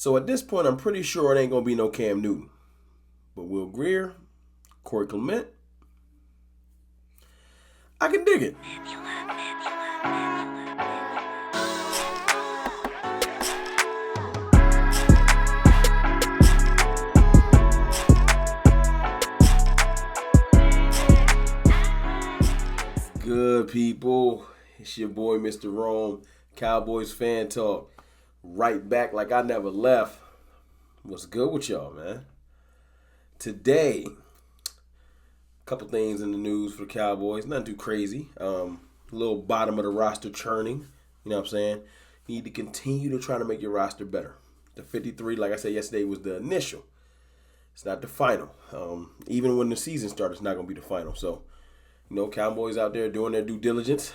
So at this point, I'm pretty sure it ain't gonna be no Cam Newton, but Will Grier, Corey Clement, I can dig it. Good people, it's your boy Mr. Rome, Cowboys fan talk. Right back like I never left. What's good with y'all, man? Today, a couple things in the news for the Cowboys. Nothing too crazy. A little bottom of the roster churning. You know what I'm saying? You need to continue to try to make your roster better. The 53, like I said yesterday, was the initial. It's not the final. Even when the season starts, it's not going to be the final. So, Cowboys out there doing their due diligence.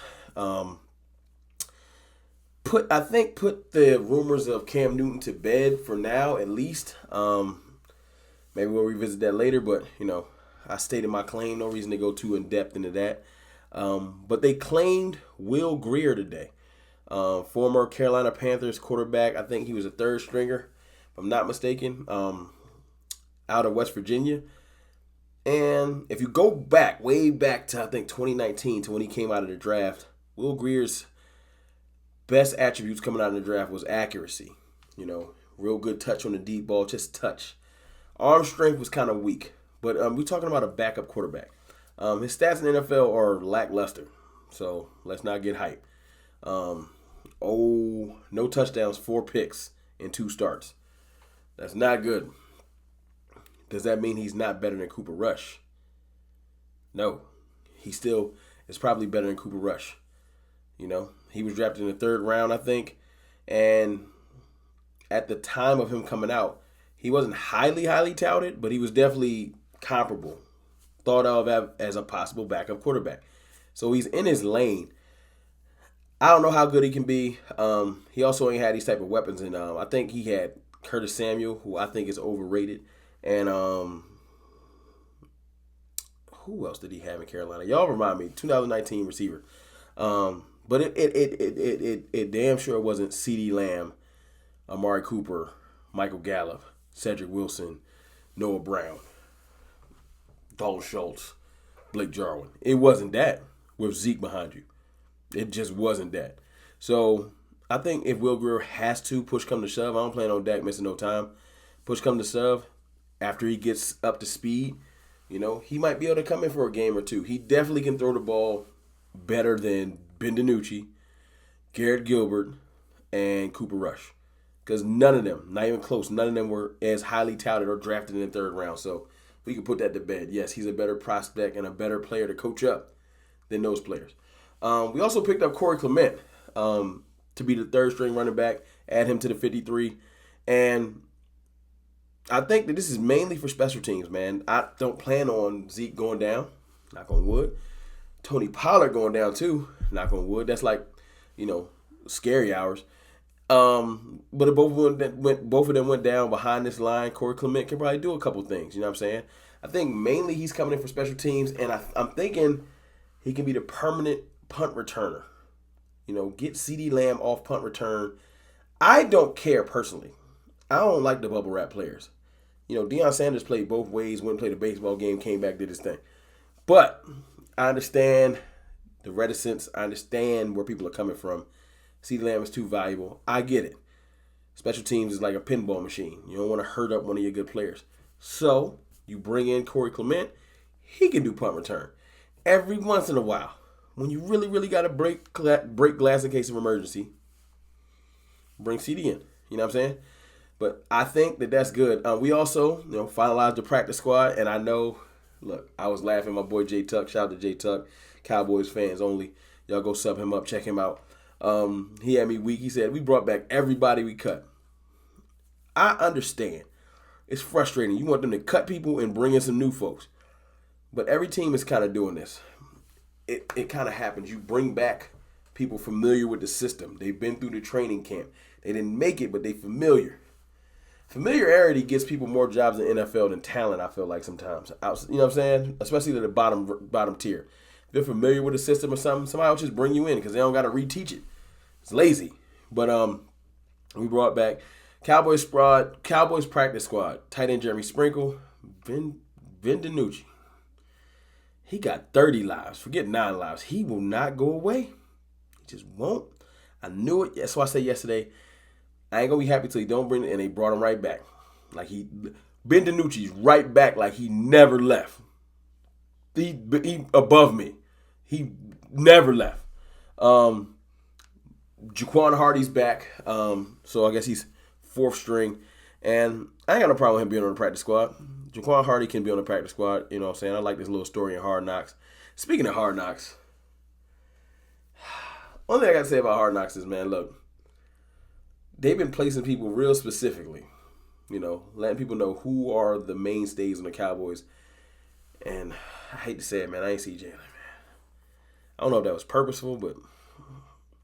Put the rumors of Cam Newton to bed for now, at least. Maybe we'll revisit that later, but I stated my claim. No reason to go too in depth into that. But they claimed Will Grier today, former Carolina Panthers quarterback. I think he was a third stringer, if I'm not mistaken, out of West Virginia. And if you go back, way back to I think 2019, to when he came out of the draft, Will Grier's best attributes coming out of the draft was accuracy. Real good touch on the deep ball, just touch. Arm strength was kind of weak, but we're talking about a backup quarterback. His stats in the NFL are lackluster, so let's not get hype. No touchdowns, 4 picks in 2 starts. That's not good. Does that mean he's not better than Cooper Rush? No. He still is probably better than Cooper Rush. He was drafted in the 3rd round, I think. And at the time of him coming out, he wasn't highly, highly touted, but he was definitely comparable. Thought of as a possible backup quarterback. So he's in his lane. I don't know how good he can be. He also ain't had these type of weapons. And I think he had Curtis Samuel, who I think is overrated. And who else did he have in Carolina? Y'all remind me, 2019 receiver. But it damn sure wasn't CeeDee Lamb, Amari Cooper, Michael Gallup, Cedric Wilson, Noah Brown, Dalton Schultz, Blake Jarwin. It wasn't that with Zeke behind you. It just wasn't that. So I think if Will Grier has to push come to shove, I don't plan on Dak missing no time. Push come to shove, after he gets up to speed, he might be able to come in for a game or two. He definitely can throw the ball better than Ben DiNucci, Garrett Gilbert, and Cooper Rush. Because none of them, not even close, none of them were as highly touted or drafted in the 3rd round. So we can put that to bed. Yes, he's a better prospect and a better player to coach up than those players. We also picked up Corey Clement to be the 3rd string running back, add him to the 53. And I think that this is mainly for special teams, man. I don't plan on Zeke going down, knock on wood. Tony Pollard going down too, knock on wood. That's like, scary hours. But if both of them went down behind this line, Corey Clement can probably do a couple things. You know what I'm saying? I think mainly he's coming in for special teams, and I'm thinking he can be the permanent punt returner. Get CeeDee Lamb off punt return. I don't care personally. I don't like the bubble wrap players. Deion Sanders played both ways, went and played a baseball game, came back, did his thing. But I understand the reticence. I understand where people are coming from. CeeDee Lamb is too valuable. I get it. Special teams is like a pinball machine. You don't want to hurt up one of your good players. So you bring in Corey Clement. He can do punt return. Every once in a while, when you really, really got to break glass in case of emergency, bring CD in. You know what I'm saying? But I think that that's good. We also, finalized the practice squad, and I know, look, I was laughing. My boy Jay Tuck, shout out to Jay Tuck, Cowboys fans only. Y'all go sub him up, check him out. He had me weak. He said, we brought back everybody we cut. I understand. It's frustrating. You want them to cut people and bring in some new folks. But every team is kind of doing this. It kind of happens. You bring back people familiar with the system. They've been through the training camp. They didn't make it, but they familiar. Familiarity gets people more jobs in the NFL than talent, I feel like sometimes. You know what I'm saying? Especially to the bottom tier. If you're familiar with the system or something, somebody will just bring you in because they don't got to reteach it. It's lazy. But we brought back Cowboys practice squad. Tight end Jeremy Sprinkle, Vin DiNucci. He got 30 lives. Forget 9 lives. He will not go away. He just won't. I knew it. That's why I said yesterday, I ain't gonna be happy till he don't bring it, and they brought him right back. Ben DiNucci's right back like he never left. He above me. He never left. Jaquan Hardy's back. So I guess he's 4th string. And I ain't got no problem with him being on the practice squad. Jaquan Hardy can be on the practice squad. You know what I'm saying? I like this little story in Hard Knocks. Speaking of Hard Knocks, one thing I got to say about Hard Knocks is, man, look, they've been placing people real specifically. You know, letting people know who are the mainstays on the Cowboys. And I hate to say it, man, I ain't see Jalen, man. I don't know if that was purposeful, but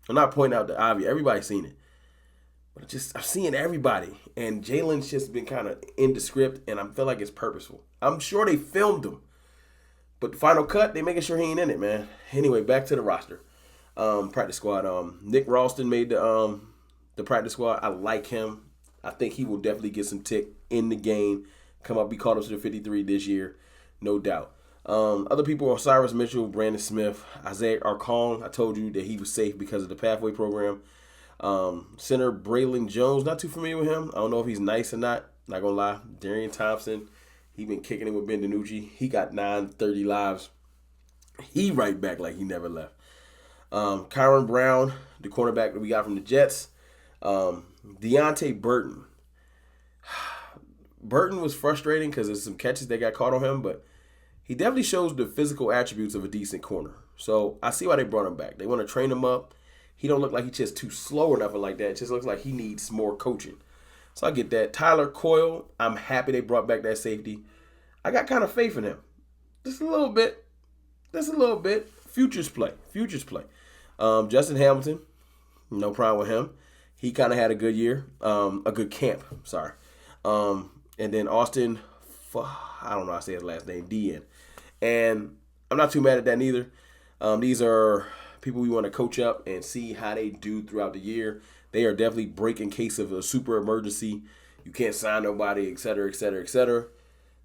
I'm not pointing out the obvious. Everybody's seen it. But I'm seeing everybody. And Jalen's just been kind of indescript, and I feel like it's purposeful. I'm sure they filmed him. But the final cut, they making sure he ain't in it, man. Anyway, back to the roster. Practice squad. Nick Ralston made the practice squad. I like him. I think he will definitely get some tick in the game. Come up, be called up to the 53 this year. No doubt. Other people are Cyrus Mitchell, Brandon Smith, Isaiah Arcon. I told you that he was safe because of the pathway program. Center Braylon Jones, not too familiar with him. I don't know if he's nice or not. Not going to lie. Darian Thompson, he been kicking it with Ben DiNucci. He got 930 lives. He right back like he never left. Kyron Brown, the cornerback that we got from the Jets. Deontay Burton. Burton was frustrating because there's some catches that got caught on him, but he definitely shows the physical attributes of a decent corner. So I see why they brought him back. They want to train him up. He don't look like he's just too slow or nothing like that. It just looks like he needs more coaching. So I get that. Tyler Coyle, I'm happy they brought back that safety. I got kind of faith in him. Just a little bit. Futures play. Justin Hamilton, no problem with him. He kind of had a good year. A good camp, sorry. And then Austin, I don't know how to say his last name, DN. And I'm not too mad at that neither. These are people we want to coach up and see how they do throughout the year. They are definitely break in case of a super emergency. You can't sign nobody, et cetera, et cetera, et cetera.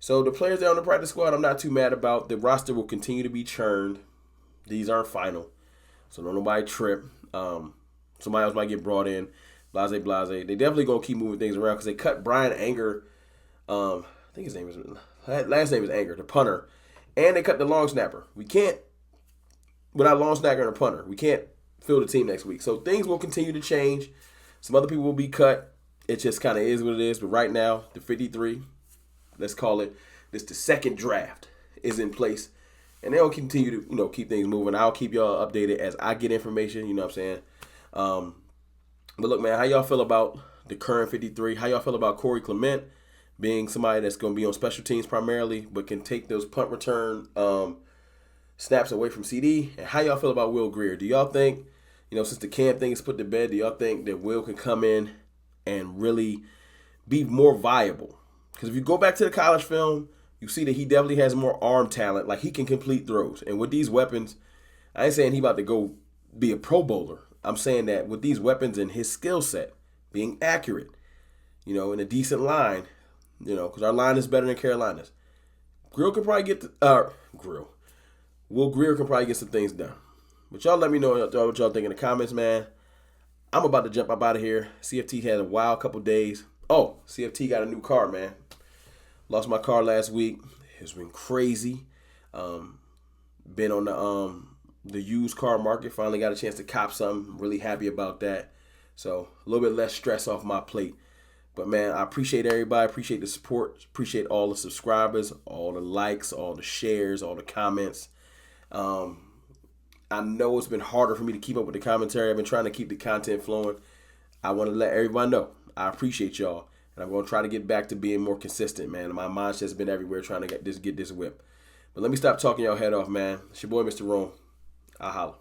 So the players that are on the practice squad, I'm not too mad about. The roster will continue to be churned. These aren't final. So don't nobody trip. Somebody else might get brought in. Blase. They definitely going to keep moving things around because they cut Brian Anger. I think his last name is Anger, the punter. And they cut the long snapper. We can't, without long snapper and a punter, we can't fill the team next week. So things will continue to change. Some other people will be cut. It just kind of is what it is. But right now, the 53, let's call it, this the second draft is in place. And they'll continue to, keep things moving. I'll keep y'all updated as I get information, you know what I'm saying? But look, man, how y'all feel about the current 53? How y'all feel about Corey Clement being somebody that's going to be on special teams primarily, but can take those punt return snaps away from CD? And how y'all feel about Will Grier? Do y'all think, since the Cam thing is put to bed, do y'all think that Will can come in and really be more viable? Because if you go back to the college film, you see that he definitely has more arm talent. Like, he can complete throws. And with these weapons, I ain't saying he about to go be a Pro Bowler. I'm saying that with these weapons and his skill set, being accurate, in a decent line, because our line is better than Carolina's. Will Grier can probably get some things done. But y'all let me know what y'all think in the comments, man. I'm about to jump up out of here. CFT had a wild couple days. Oh, CFT got a new car, man. Lost my car last week. It's been crazy. Been on the used car market. Finally got a chance to cop something. Really happy about that. So a little bit less stress off my plate. But, man, I appreciate everybody. Appreciate the support. Appreciate all the subscribers, all the likes, all the shares, all the comments. I know it's been harder for me to keep up with the commentary. I've been trying to keep the content flowing. I want to let everybody know I appreciate y'all. And I'm going to try to get back to being more consistent, man. My mind's just been everywhere trying to get this whip. But let me stop talking y'all head off, man. It's your boy, Mr. Rome. I'll holla.